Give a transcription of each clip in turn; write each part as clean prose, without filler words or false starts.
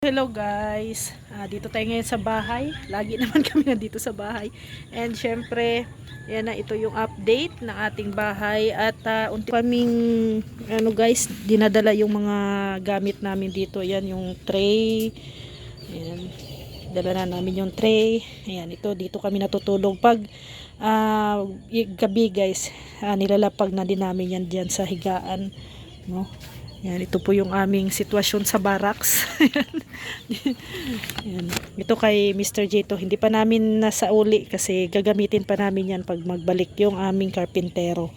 Hello guys, dito tayo ngayon sa bahay. Lagi naman kami nandito sa bahay. And syempre, yan na, ito yung update ng ating bahay. At unti kaming, guys, dinadala yung mga gamit namin dito. Yan yung tray. Ayan, dala na namin yung tray. Ayan, ito, dito kami natutulog. Pag gabi guys, nilalapag na din namin yan dyan sa higaan. No? Yan, ito po yung aming sitwasyon sa barracks. Yan. Ito kay Mr. J to. Hindi pa namin nasauli kasi gagamitin pa namin yan pag magbalik yung aming karpintero.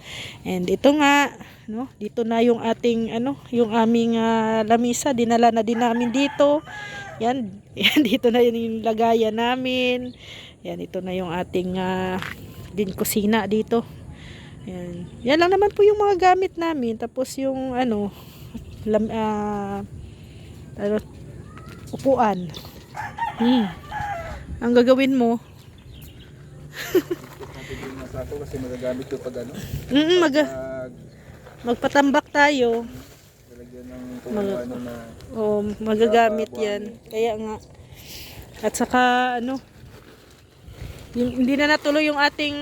And ito nga, no, dito na yung ating yung aming lamisa, dinala na din namin dito. Yan, yan dito na yung lagayan namin. Yan, ito na yung ating din kusina dito. Yan. Yan lang naman po yung mga gamit namin. Tapos yung upuan. Ang gagawin mo? Kasi magagamit ko pag magpatambak tayo. Lalagyan ng Magagamit yan. Kaya nga. At saka hindi na natuloy yung ating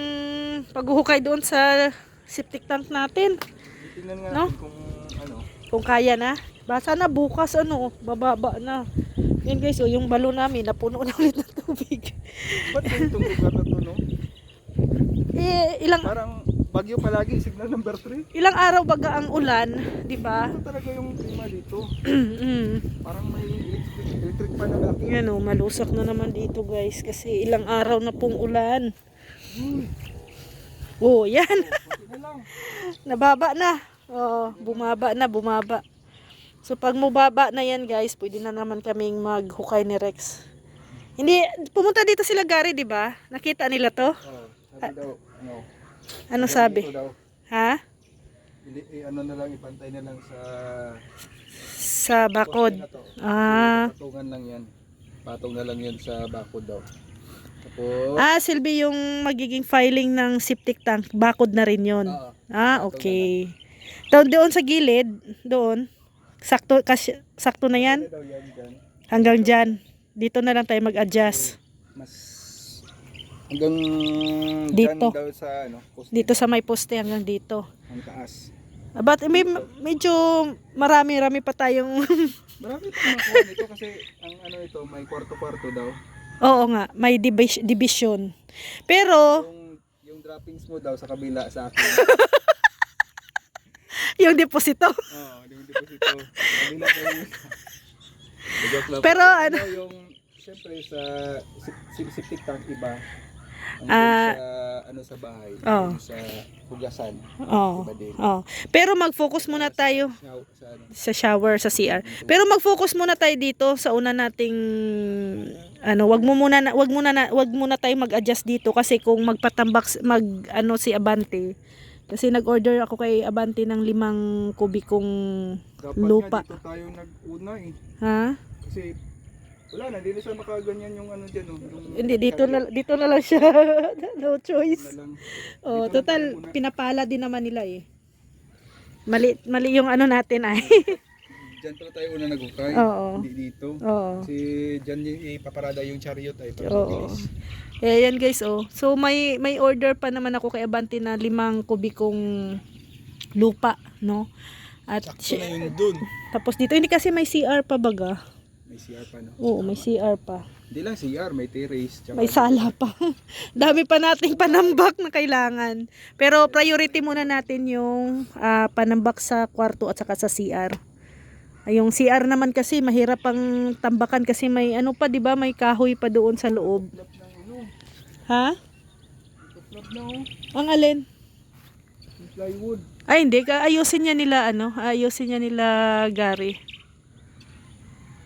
paghuhukay doon sa septic tank natin. Tingnan nga no? natin Kung kaya na. Basa na bukas bababa na. Yan guys, yung balon namin napuno na ulit ng tubig. Ba't itong lugar na to, no? Parang bagyo palagi, signal number 3. Ilang araw baga ang ulan, di ba? Ito talaga yung klima dito. Parang may electric pa na malaki. Yan malusak na naman dito guys kasi ilang araw na pong ulan. Yan. Nababa na. Bumaba. So pag mubaba na yan guys, pwede na naman kaming maghukay ni Rex. Hindi, pumunta dito sila Gary, di ba? Nakita nila to? Sabi daw, Ano sabi? Ha? Na lang, ipantay na lang sa bakod. Patungan lang yan. Patong na lang yan sa bakod daw. Tapos, Silbi yung magiging filing ng septic tank, bakod na rin yun. Okay. Doon sa gilid, doon. Sakto na yan. Hanggang dyan. Dito na lang tayo mag-adjust. Hanggang dito. Daw sa poste. Dito sa may poste hanggang dito. Ang taas. But medyo marami pa tayong Marami pa makuha nito kasi ang ito may kwarto-kwarto daw. Oo nga, may division. Pero yung droppings mo daw sa kabila sa akin. yung deposito. Yung deposito. Kabila kayo. Pero yung siyempre sa septic tank iba. Sa bahay, sa hugasan. Iba din. Pero mag-focus muna tayo sa shower, sa CR. Pero mag-focus muna tayo dito sa una nating wag muna tayo mag-adjust dito kasi kung magpatambak si Abante. Kasi nag-order ako kay Abante ng 5 kubikong lupa. Dapat nga dito tayo nag-una Ha? Kasi wala na, hindi na siya makaganyan yung dyan. Hindi, dito na lang siya. No choice. Total, pinapala din naman nila eh. Mali yung natin ay. Diyan pala tayo una nag-hukay. Hindi dito. Kasi dyan ipaparada yung chariot ay para mabilis. Yan guys So may order pa naman ako kay Abante na 5 kubikong lupa, no? At sakto na yun dun. Tapos dito hindi kasi may CR pa baga. May CR pa, no? Oo, may CR pa. Hindi lang CR, may terrace. May sala pa. Dami pa nating panambak na kailangan. Pero priority muna natin yung panambak sa kwarto at saka sa CR. Yung CR naman kasi mahirap pang tambakan kasi may pa, 'di ba? May kahoy pa doon sa loob. Ha? Ang alin? Plywood. Ay, hindi ka ayusin niya nila Gary.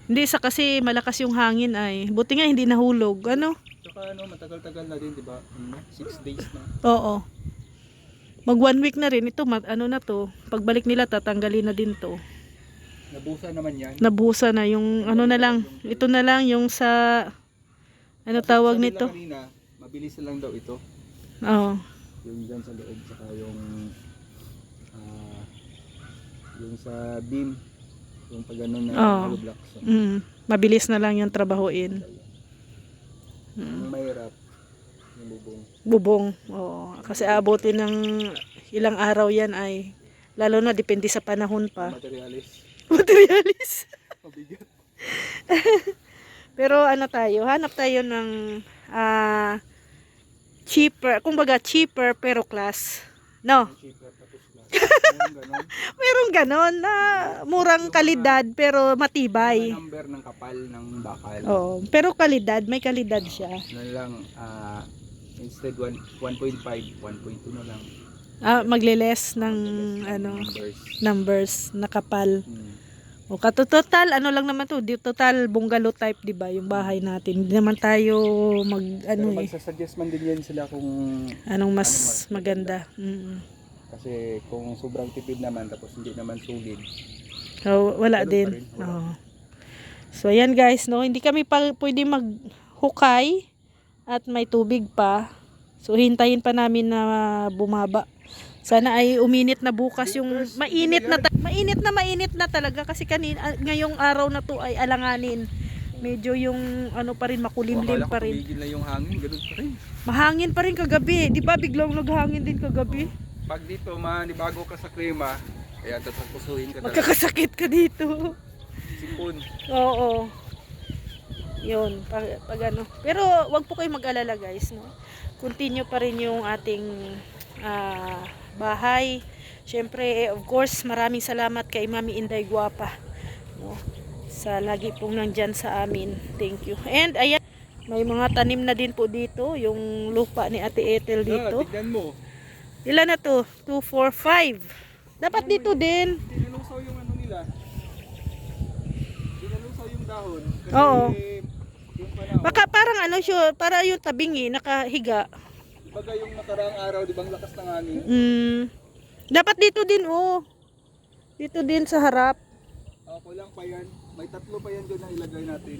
Hindi kasi malakas yung hangin ay. Buti nga hindi nahulog. Saka matagal-tagal na din, 'di ba? 6 days na. Oo. Mag 1 week na rin ito, na to. Pagbalik nila tatanggalin na din to. Nabusa naman 'yan. Nabusa na yung na lang. Ito na lang yung sa tawag nito? Kanina, mabilis na lang daw ito. Oo. Yung diyan sa loob saka yung sa beam. Yung pag na hollow blocks. Mabilis na lang yung trabahuin. Ang mahirap, yung bubong. Bubong. Oo. Kasi abutin ng ilang araw yan ay, lalo na depende sa panahon pa. Materialis. Materialis. Mabigat. Pero ano tayo, hanap tayo ng cheaper, kumbaga cheaper pero class. No? Cheaper tapos lang. Yung ganon. Merong ganon na murang kalidad pero matibay. Yung number ng kapal ng bakal. Oo, pero kalidad, may kalidad siya. Ano lang, instead 1.5, 1.2 na lang. Magle-less ng numbers na kapal. O total ano lang naman to, total bungalow type, 'di ba, yung bahay natin. Hindi naman tayo Pero magsasuggest man din yan sila kung anong mas maganda. Kasi kung sobrang tipid naman tapos hindi naman solid. So, wala ganun din. pa rin, wala. Oo. So ayan guys, no, hindi kami pa pwede maghukay at may tubig pa. So hintayin pa namin na bumaba. Sana ay uminit na bukas yung mainit na talaga kasi ngayong araw na to ay alanganin. Medyo yung ano pa rin, makulimlim pa rin. Tumigil na yung hangin, ganun pa rin. Mahangin pa rin kagabi. Di ba biglang naghangin din kagabi? Pag dito manibago ka sa klima, kaya tatapusuhin ka talaga. Magkakasakit ka dito. Sipon. Oo. Yun, pag ano. Pero wag po kayo mag-alala guys, no. Continue pa rin yung ating bahay. Syempre, of course, maraming salamat kay Mami Inday Guapa, no, sa lagi pong nandyan sa amin. Thank you. And ayan, may mga tanim na din po dito, yung lupa ni Ate Ethel dito. Tignan mo. Ilan na to? 2, 4, 5. Dapat dito din. Dinalusaw yung ano nila. Dinalusaw yung dahon. Kasi Oo. yung panahon. Baka parang ano siya, para yung tabingi, nakahiga. Baga yung nakaraang araw, di bang lakas ng hangin? Dapat dito din, oh. Dito din sa harap. Kulang pa yan. May 3 pa yan doon na ilagay natin.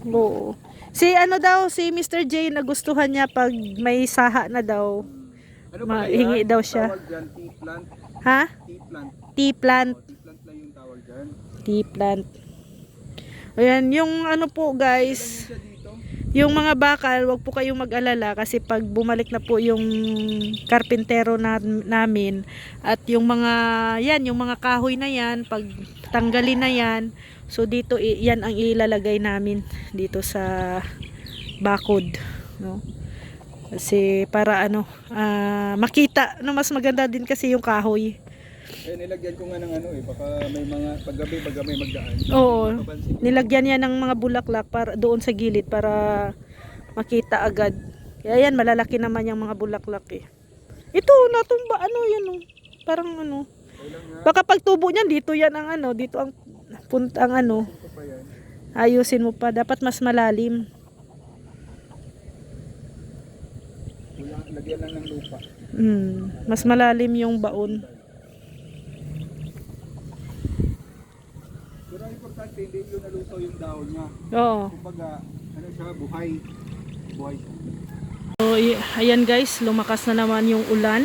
3. Oo. Si ano daw, si Mr. J, nagustuhan niya pag may saha na daw. Ano pa Mahingi daw siya. Tawag dyan, tea plant. Ha? Tea plant. Tea plant. Tea plant lang yung tawag dyan. Tea plant. Ayan, yung ano po guys, Siya dito. yung mga bakal, wag po kayong mag-alala kasi pag bumalik na po yung karpintero namin at yung mga yung mga kahoy na yan, pag tanggalin na yan, so dito yan ang ilalagay namin dito sa bakod, no? Kasi para ano, makita, no, mas maganda din kasi yung kahoy. Nilagyan ko nga ng ano baka may mga paggabi may magdaan. Oo, nilagyan yan ng mga bulaklak para doon sa gilid para makita agad. Kaya yan, malalaki naman yung mga bulaklak eh. Ito, natumba, ano yan, parang ano. Baka pag tubo niyan, dito yan ang ano, dito ang puntang ano. Ayusin mo pa, dapat mas malalim. Lagyan lang ng lupa. Mas malalim yung baon. Pero importante, hindi yun nalusaw yung dahon niya. Oo. Kumbaga, ano siya, buhay. Buhay siya. So, ayan guys, lumakas na naman yung ulan.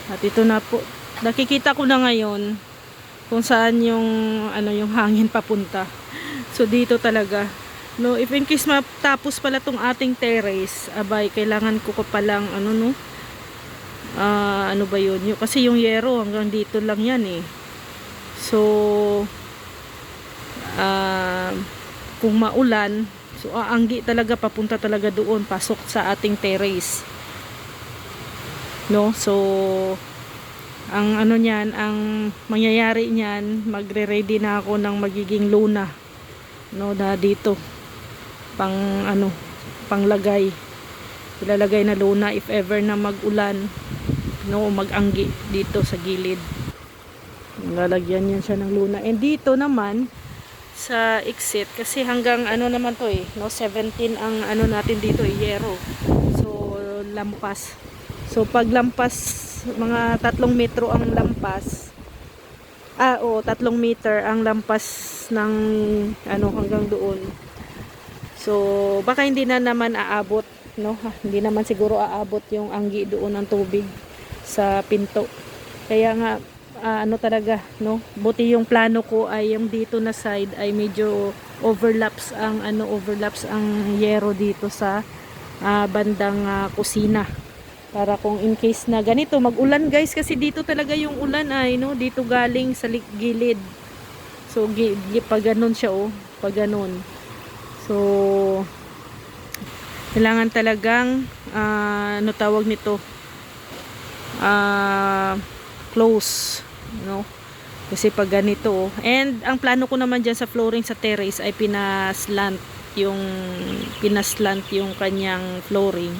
At ito na po, nakikita ko na ngayon kung saan yung ano, yung hangin papunta. So dito talaga. No, if in case matapos pala tong ating terrace, abay, kailangan ko pa lang ano, no. Ano ba yun? Kasi yung yero hanggang dito lang yan eh. So kung maulan, so aanggi talaga, papunta talaga doon, pasok sa ating terrace, no. So ang ano niyan, ang mangyayari niyan, magre-ready na ako ng magiging luna, no, na dito pang ano, panglagay, ilalagay na luna if ever na mag-ulan, no, mag-anggi dito sa gilid, lalagyan yan siya ng luna. And dito naman sa exit, kasi hanggang ano naman to eh, no, 17 ang ano natin dito eh, yero. So lampas, so pag lampas, mga 3 metro ang lampas, 3 meter ang lampas ng ano hanggang doon. So baka hindi na naman aabot, no, hindi naman siguro aabot yung anggi doon ng tubig sa pinto. Kaya nga ano talaga, no? Buti yung plano ko ay yung dito na side ay medyo overlaps ang yero dito sa bandang kusina. Para kung in case na ganito, mag-ulan guys, kasi dito talaga yung ulan ay, no? Dito galing sa gilid. So, pag ganun siya, oh. Pag ganun. So, kailangan talagang, ano tawag nito? Close, no? Kasi pag ganito, oh. And ang plano ko naman dyan sa flooring sa terrace ay pinaslant yung kanyang flooring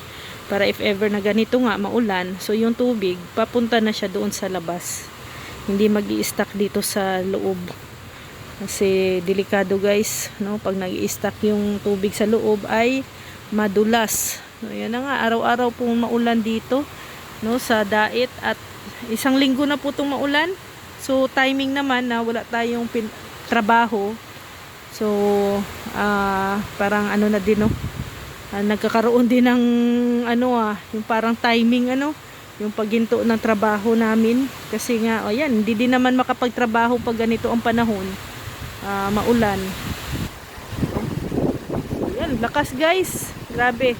para if ever na ganito nga maulan, so yung tubig papunta na siya doon sa labas, hindi magi-stuck dito sa loob, kasi delikado guys, no? Pag nag-i-stuck yung tubig sa loob ay madulas. So, yan na nga, araw-araw pong maulan dito, no, sa Dait, at isang linggo na po itong maulan. So timing naman na wala tayong trabaho. So parang ano na din, no, nagkakaroon din ng yung parang timing, yung pagginto ng trabaho namin, kasi nga ayan, hindi din naman makapagtrabaho pag ganito ang panahon, maulan. So, yan, lakas guys, grabe.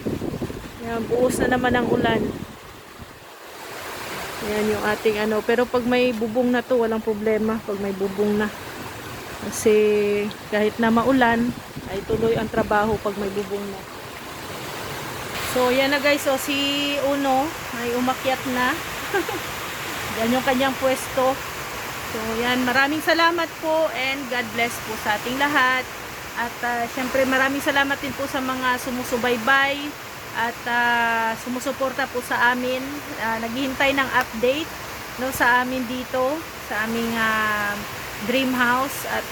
Yan, buhos na naman ang ulan. Yan yung ating pero pag may bubong na to, walang problema pag may bubong na. Kasi kahit na maulan, ay tuloy ang trabaho pag may bubong na. So yan na guys, so si Uno ay umakyat na. Yan yung kanyang pwesto. So yan, maraming salamat po and God bless po sa ating lahat. At syempre maraming salamat din po sa mga sumusubaybay at sumusuporta po sa amin, naghihintay ng update, no, sa amin dito sa aming dream house, at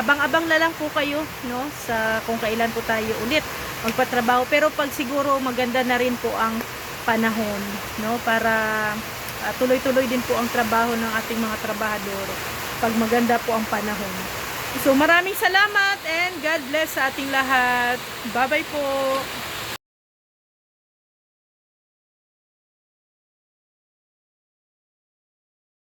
abang-abang na lang po kayo, no, sa kung kailan po tayo ulit magpatrabaho, pero pag siguro maganda na rin po ang panahon, no, para tuloy-tuloy din po ang trabaho ng ating mga trabahador pag maganda po ang panahon. So maraming salamat and God bless sa ating lahat. Bye bye po.